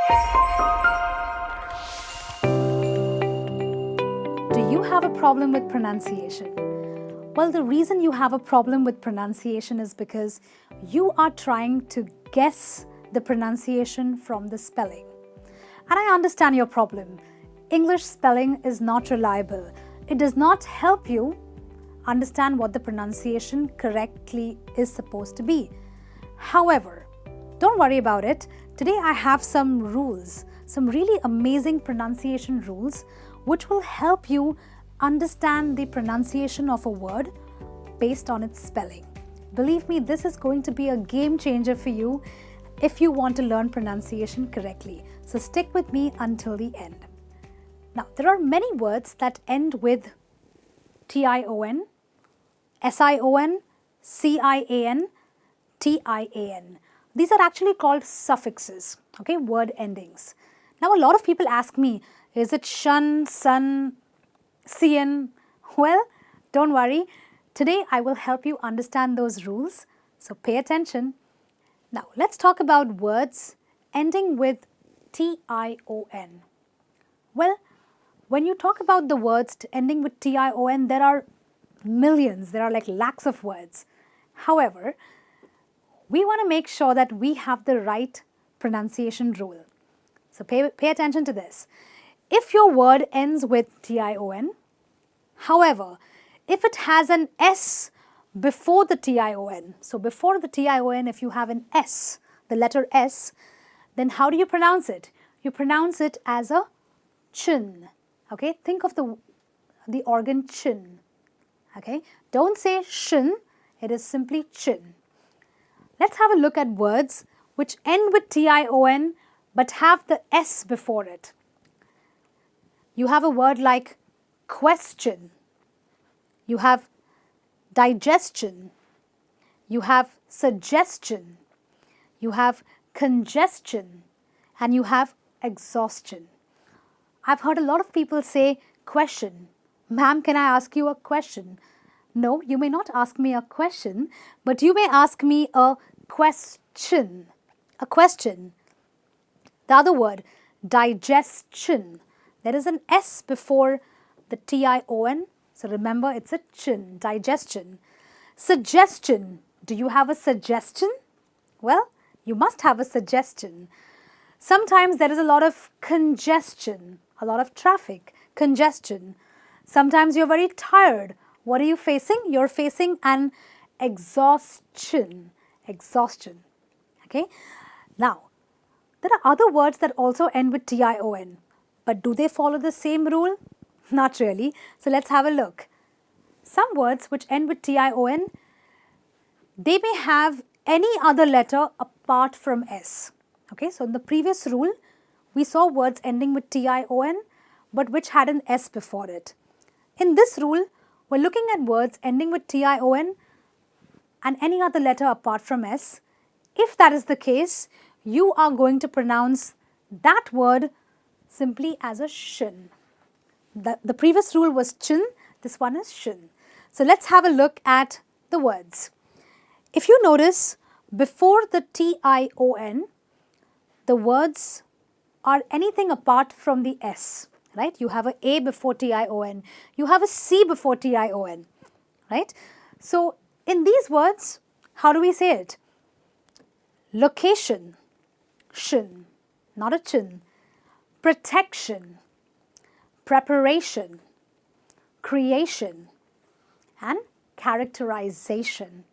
Do you have a problem with pronunciation? Well, the reason you have a problem with pronunciation is because you are trying to guess the pronunciation from the spelling. And I understand your problem. English spelling is not reliable. It does not help you understand what the pronunciation correctly is supposed to be. However, don't worry about it. Today I have some rules, some really amazing pronunciation rules which will help you understand the pronunciation of a word based on its spelling. Believe me, this is going to be a game changer for you if you want to learn pronunciation correctly. So stick with me until the end. Now, there are many words that end with tion, sion, cian, tian. These are actually called suffixes, okay, word endings. Now, a lot of people ask me, is it shun, sun, cian? Well, don't worry. Today, I will help you understand those rules. So pay attention. Now, let's talk about words ending with tion. Well, when you talk about the words ending with tion, there are millions, there are like lakhs of words. However, we want to make sure that we have the right pronunciation rule. So pay attention to this. If your word ends with tion, however, if it has an S before the tion, so before the tion, if you have an S, the letter S, then how do you pronounce it? You pronounce it as a chin. Okay, think of the organ chin. Okay, don't say shin, it is simply chin. Let's have a look at words which end with tion but have the S before it. You have a word like question, you have digestion, you have suggestion, you have congestion, and you have exhaustion. I've heard a lot of people say question. Ma'am, can I ask you a question? No, you may not ask me a question, but you may ask me a question. A question. The other word, digestion. There is an S before the tion. So remember, it's a chin, digestion. Suggestion. Do you have a suggestion? Well, you must have a suggestion. Sometimes there is a lot of congestion, a lot of traffic, congestion. Sometimes you're very tired. What are you facing? You're facing an exhaustion. Exhaustion. Okay? Now, there are other words that also end with tion. But do they follow the same rule? Not really. So let's have a look. Some words which end with tion, they may have any other letter apart from S. Okay, so in the previous rule, we saw words ending with tion, but which had an S before it. In this rule, we're looking at words ending with tion and any other letter apart from S. If that is the case, you are going to pronounce that word simply as a shin. The previous rule was chin, this one is shin. So let's have a look at the words. If you notice, before the tion, the words are anything apart from the S, right? You have a before tion, you have a C before tion, right? So in these words, how do we say it? Location, shin, not a chin. Protection, preparation, creation, and characterization.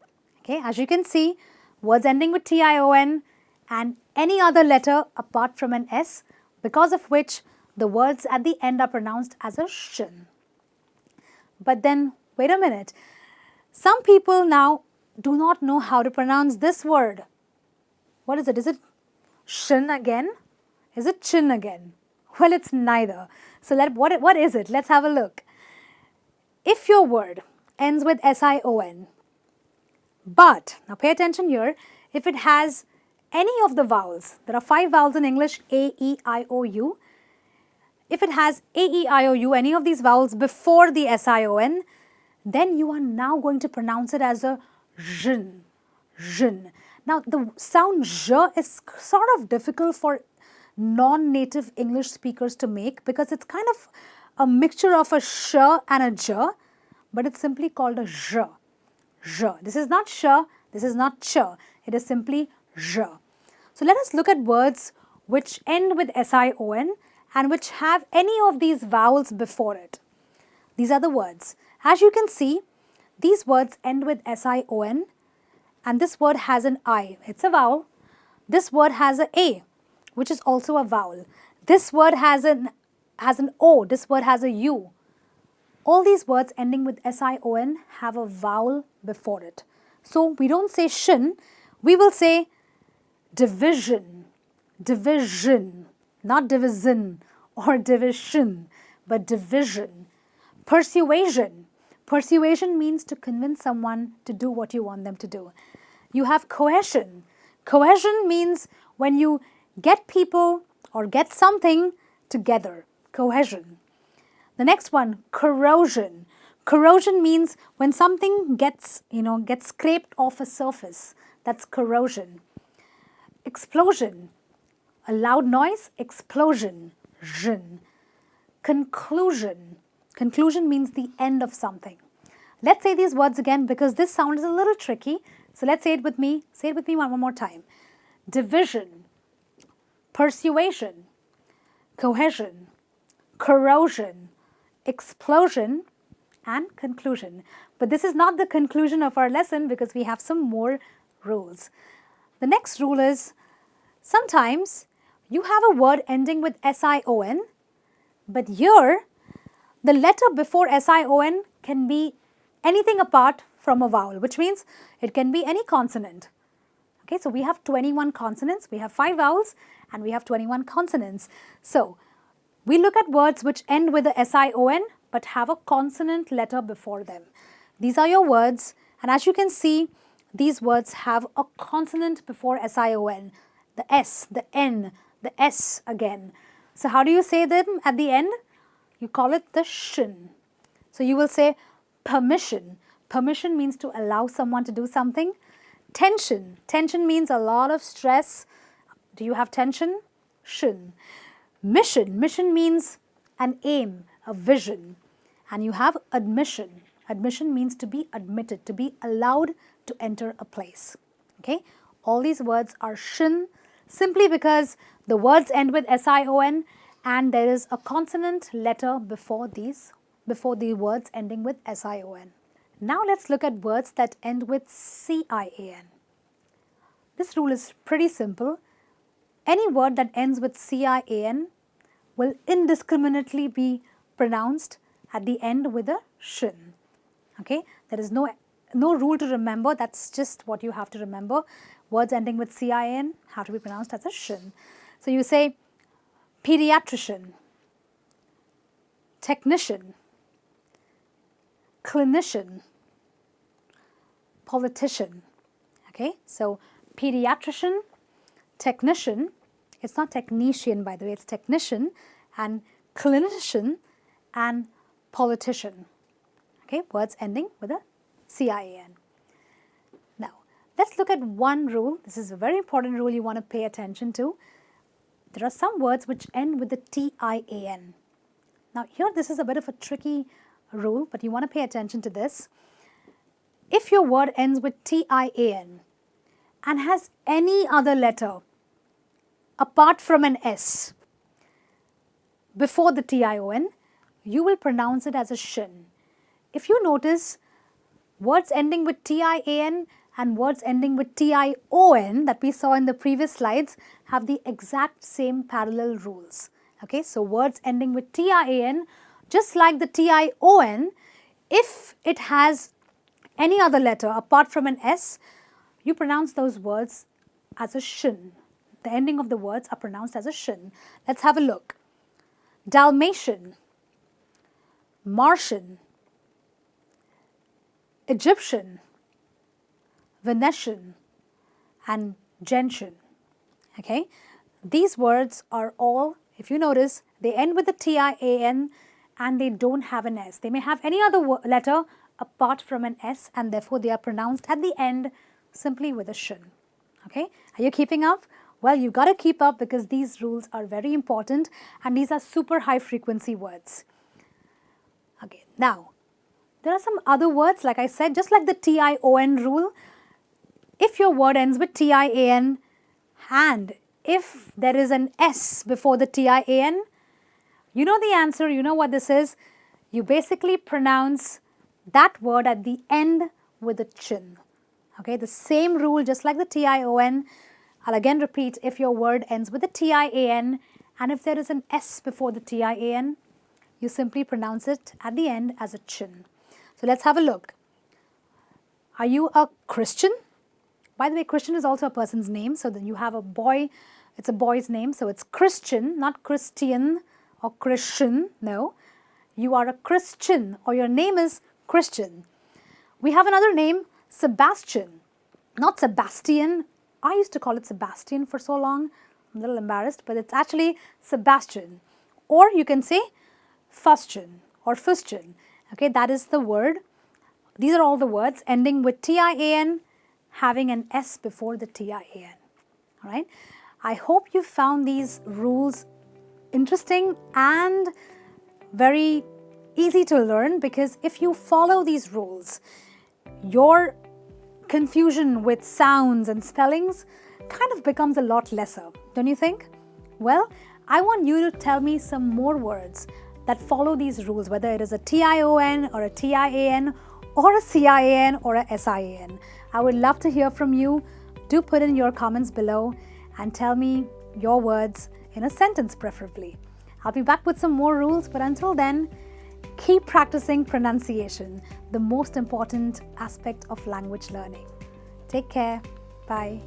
Okay, as you can see, words ending with tion and any other letter apart from an S, because of which the words at the end are pronounced as a shin. But then, wait a minute. Some people now do not know how to pronounce this word. What is it? Is it shin again? Is it chin again? Well, it's neither. So what is it? Let's have a look. If your word ends with sion, but, now pay attention here, if it has any of the vowels, there are 5 vowels in English, A, E, I, O, U. If it has A, E, I, O, U, any of these vowels before the sion, then you are now going to pronounce it as a zhin, zhin. Now, the sound zh is sort of difficult for non-native English speakers to make because it's kind of a mixture of a sh and a j, but it's simply called a zh. Zh. This is not sh, this is not ch, it is simply zh. So let us look at words which end with sion and which have any of these vowels before it. These are the words. As you can see, these words end with sion and this word has an I, it's a vowel. This word has an A, which is also a vowel. This word has an O, this word has a U. All these words ending with sion have a vowel before it. So we don't say shin, we will say division, division, not division or division, but division. Persuasion. Persuasion means to convince someone to do what you want them to do. You have cohesion. Cohesion means when you get people or get something together. Cohesion. The next one, corrosion. Corrosion means when something gets scraped off a surface. That's corrosion. Explosion. A loud noise, explosion. Zhin. Conclusion. Conclusion means the end of something. Let's say these words again because this sound is a little tricky. So let's say it with me. Say it with me one more time. Division, persuasion, cohesion, corrosion, explosion, and conclusion. But this is not the conclusion of our lesson because we have some more rules. The next rule is sometimes you have a word ending with sion, but here the letter before sion can be anything apart from a vowel, which means it can be any consonant. Okay, so we have 21 consonants, we have 5 vowels, and we have 21 consonants. So we look at words which end with a sion but have a consonant letter before them. These are your words, and as you can see, these words have a consonant before sion. The S, the N, the S again. So how do you say them at the end? You call it the shin. So you will say permission. Permission means to allow someone to do something. Tension. Tension means a lot of stress. Do you have tension? Shin. Mission. Mission means an aim, a vision. And you have admission. Admission means to be admitted, to be allowed to enter a place. Okay? All these words are shin simply because the words end with sion and there is a consonant letter before the words ending with sion. Now let's look at words that end with cian. This rule is pretty simple. Any word that ends with cian will indiscriminately be pronounced at the end with a shin. Okay, there is no rule to remember, that's just what you have to remember. Words ending with cian have to be pronounced as a shin. So you say pediatrician, technician, clinician, politician. Okay, so pediatrician, technician, it's not technician by the way, it's technician, and clinician and politician. Okay, words ending with a cian. Now, let's look at one rule. This is a very important rule you want to pay attention to. There are some words which end with the tian. Now, here this is a bit of a tricky rule, but you want to pay attention to this. If your word ends with tian and has any other letter apart from an S before the tion, you will pronounce it as a shin. If you notice, words ending with tian and words ending with tion that we saw in the previous slides have the exact same parallel rules. Okay, so words ending with tian, just like the tion, if it has any other letter apart from an S, you pronounce those words as a shin. The ending of the words are pronounced as a shin. Let's have a look. Dalmatian, Martian, Egyptian, Venetian, and gentian. Okay, these words are all, if you notice, they end with the tian and they don't have an S. They may have any other letter apart from an S and therefore they are pronounced at the end simply with a shin. Okay, are you keeping up? Well, you've got to keep up because these rules are very important and these are super high frequency words. Okay, now, there are some other words, like I said, just like the tion rule. If your word ends with tian and if there is an s before the tian, you know the answer, you know what this is. You basically pronounce that word at the end with a chin. Okay, the same rule just like the tion. I'll again repeat, if your word ends with a tian and if there is an s before the tian, you simply pronounce it at the end as a chin. So let's have a look. Are you a Christian? By the way, Christian is also a person's name. So then you have a boy, it's a boy's name. So it's Christian, not Christian or Christian. No, you are a Christian or your name is Christian. We have another name, Sebastian, not Sebastian. I used to call it Sebastian for so long. I'm a little embarrassed, but it's actually Sebastian. Or you can say fustian or fustian. Okay, that is the word. These are all the words ending with tian, having an s before the tian. All right. I hope you found these rules interesting and very easy to learn, because if you follow these rules, your confusion with sounds and spellings kind of becomes a lot lesser, don't you think? Well, I want you to tell me some more words that follow these rules, whether it is a tion or a tian or a cian or a sian. I would love to hear from you. Do put in your comments below and tell me your words in a sentence preferably. I'll be back with some more rules, but until then, keep practicing pronunciation, the most important aspect of language learning. Take care. Bye.